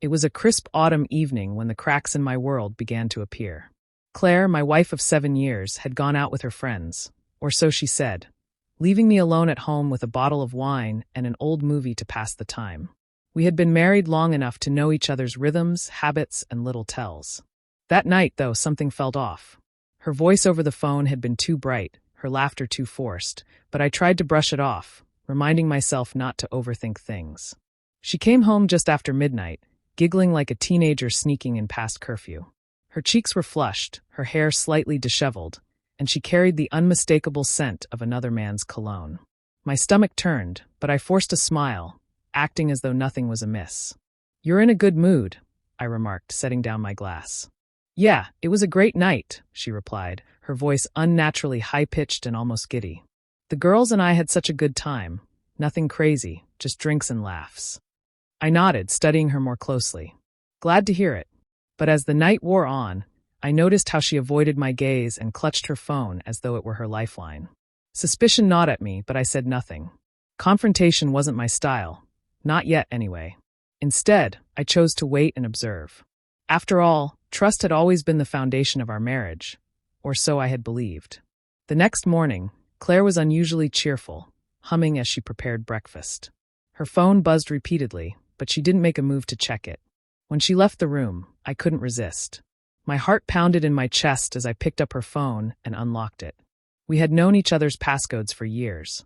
It was a crisp autumn evening when the cracks in my world began to appear. Claire, my wife of 7 years, had gone out with her friends, or so she said, leaving me alone at home with a bottle of wine and an old movie to pass the time. We had been married long enough to know each other's rhythms, habits, and little tells. That night, though, something felt off. Her voice over the phone had been too bright, her laughter too forced, but I tried to brush it off, reminding myself not to overthink things. She came home just after midnight, giggling like a teenager sneaking in past curfew. Her cheeks were flushed, her hair slightly disheveled, and she carried the unmistakable scent of another man's cologne. My stomach turned, but I forced a smile, acting as though nothing was amiss. "You're in a good mood," I remarked, setting down my glass. "Yeah, it was a great night," she replied, her voice unnaturally high-pitched and almost giddy. "The girls and I had such a good time. Nothing crazy, just drinks and laughs." I nodded, studying her more closely. Glad to hear it. But as the night wore on, I noticed how she avoided my gaze and clutched her phone as though it were her lifeline. Suspicion gnawed at me, but I said nothing. Confrontation wasn't my style. Not yet, anyway. Instead, I chose to wait and observe. After all, trust had always been the foundation of our marriage, or so I had believed. The next morning, Claire was unusually cheerful, humming as she prepared breakfast. Her phone buzzed repeatedly, but she didn't make a move to check it. When she left the room, I couldn't resist. My heart pounded in my chest as I picked up her phone and unlocked it. We had known each other's passcodes for years.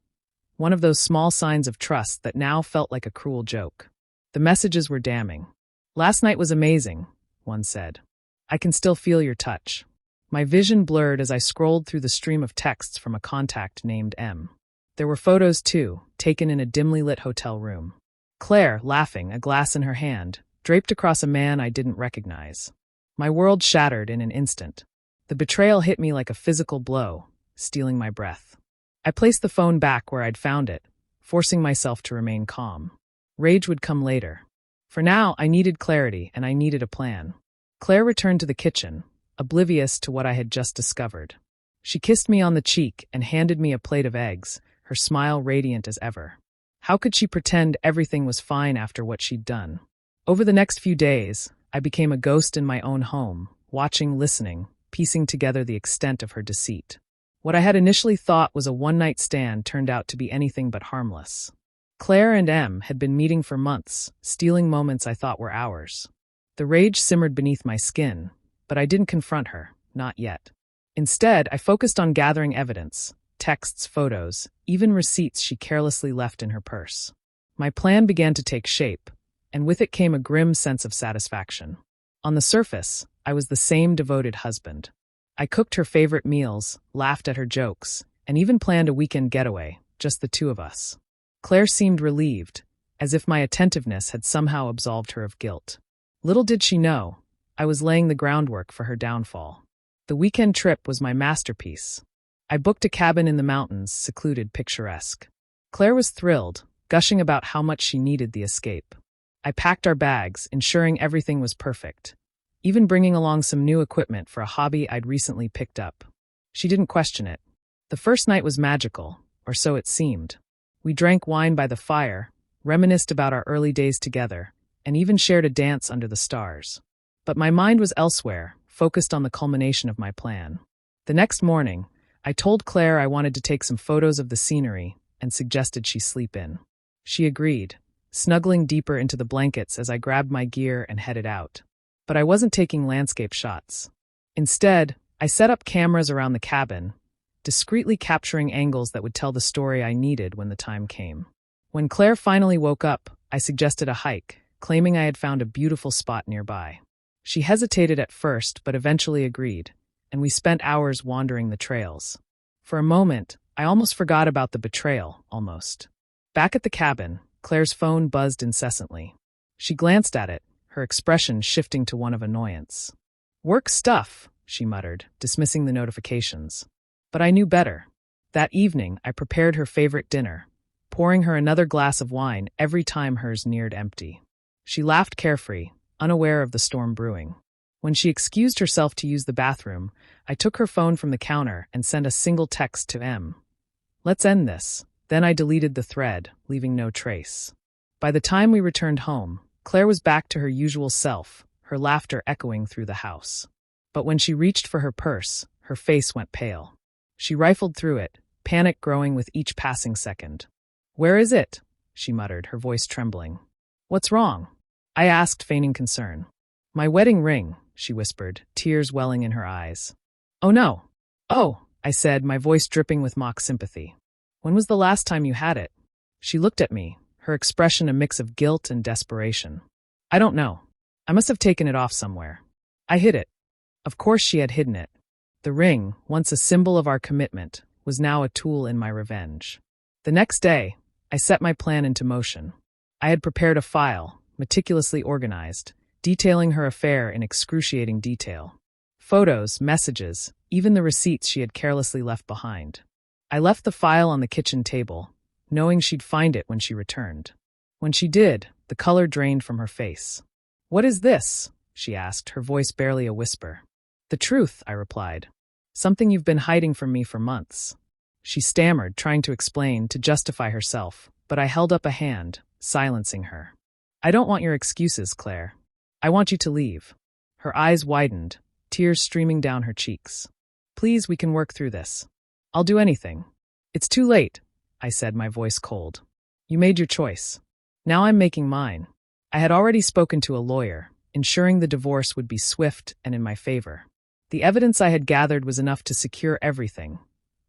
One of those small signs of trust that now felt like a cruel joke. The messages were damning. "Last night was amazing," one said. "I can still feel your touch." My vision blurred as I scrolled through the stream of texts from a contact named M. There were photos, too, taken in a dimly lit hotel room. Claire, laughing, a glass in her hand, draped across a man I didn't recognize. My world shattered in an instant. The betrayal hit me like a physical blow, stealing my breath. I placed the phone back where I'd found it, forcing myself to remain calm. Rage would come later. For now, I needed clarity, and I needed a plan. Claire returned to the kitchen, oblivious to what I had just discovered. She kissed me on the cheek and handed me a plate of eggs, her smile radiant as ever. How could she pretend everything was fine after what she'd done? Over the next few days, I became a ghost in my own home, watching, listening, piecing together the extent of her deceit. What I had initially thought was a one-night stand turned out to be anything but harmless. Claire and M had been meeting for months, stealing moments I thought were ours. The rage simmered beneath my skin, but I didn't confront her, not yet. Instead, I focused on gathering evidence, texts, photos, even receipts she carelessly left in her purse. My plan began to take shape, and with it came a grim sense of satisfaction. On the surface, I was the same devoted husband. I cooked her favorite meals, laughed at her jokes, and even planned a weekend getaway, just the two of us. Claire seemed relieved, as if my attentiveness had somehow absolved her of guilt. Little did she know, I was laying the groundwork for her downfall. The weekend trip was my masterpiece. I booked a cabin in the mountains, secluded, picturesque. Claire was thrilled, gushing about how much she needed the escape. I packed our bags, ensuring everything was perfect, even bringing along some new equipment for a hobby I'd recently picked up. She didn't question it. The first night was magical, or so it seemed. We drank wine by the fire, reminisced about our early days together, and even shared a dance under the stars. But my mind was elsewhere, focused on the culmination of my plan. The next morning, I told Claire I wanted to take some photos of the scenery and suggested she sleep in. She agreed, snuggling deeper into the blankets as I grabbed my gear and headed out. But I wasn't taking landscape shots. Instead, I set up cameras around the cabin, discreetly capturing angles that would tell the story I needed when the time came. When Claire finally woke up, I suggested a hike, claiming I had found a beautiful spot nearby. She hesitated at first, but eventually agreed, and we spent hours wandering the trails. For a moment, I almost forgot about the betrayal, almost. Back at the cabin, Claire's phone buzzed incessantly. She glanced at it, her expression shifting to one of annoyance. "Work stuff," she muttered, dismissing the notifications. But I knew better. That evening, I prepared her favorite dinner, pouring her another glass of wine every time hers neared empty. She laughed carefree, unaware of the storm brewing. When she excused herself to use the bathroom, I took her phone from the counter and sent a single text to M. "Let's end this." Then I deleted the thread, leaving no trace. By the time we returned home, Claire was back to her usual self, her laughter echoing through the house. But when she reached for her purse, her face went pale. She rifled through it, panic growing with each passing second. "Where is it?" she muttered, her voice trembling. "What's wrong?" I asked, feigning concern. "My wedding ring," she whispered, tears welling in her eyes. "Oh no." "Oh," I said, my voice dripping with mock sympathy. "When was the last time you had it?" She looked at me, her expression a mix of guilt and desperation. "I don't know. I must have taken it off somewhere. I hid it." Of course she had hidden it. The ring, once a symbol of our commitment, was now a tool in my revenge. The next day, I set my plan into motion. I had prepared a file, meticulously organized, detailing her affair in excruciating detail. Photos, messages, even the receipts she had carelessly left behind. I left the file on the kitchen table, knowing she'd find it when she returned. When she did, the color drained from her face. "What is this?" she asked, her voice barely a whisper. "The truth," I replied. "Something you've been hiding from me for months." She stammered, trying to explain, to justify herself, but I held up a hand, silencing her. "I don't want your excuses, Claire. I want you to leave." Her eyes widened, tears streaming down her cheeks. "Please, we can work through this. I'll do anything." "It's too late," I said, my voice cold. "You made your choice. Now I'm making mine." I had already spoken to a lawyer, ensuring the divorce would be swift and in my favor. The evidence I had gathered was enough to secure everything: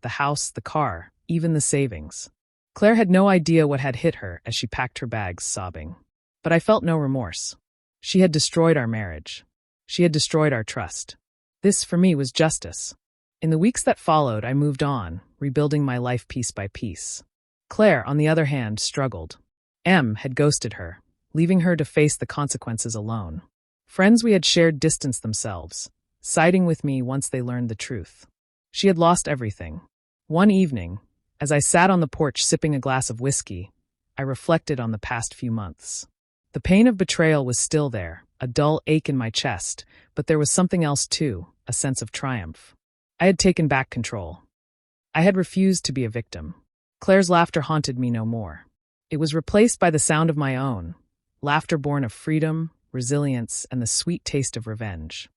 the house, the car, even the savings. Claire had no idea what had hit her as she packed her bags, sobbing. But I felt no remorse. She had destroyed our marriage. She had destroyed our trust. This, for me, was justice. In the weeks that followed, I moved on, rebuilding my life piece by piece. Claire, on the other hand, struggled. M had ghosted her, leaving her to face the consequences alone. Friends we had shared distanced themselves, siding with me once they learned the truth. She had lost everything. One evening, as I sat on the porch sipping a glass of whiskey, I reflected on the past few months. The pain of betrayal was still there, a dull ache in my chest, but there was something else too, a sense of triumph. I had taken back control. I had refused to be a victim. Claire's laughter haunted me no more. It was replaced by the sound of my own, laughter born of freedom, resilience, and the sweet taste of revenge.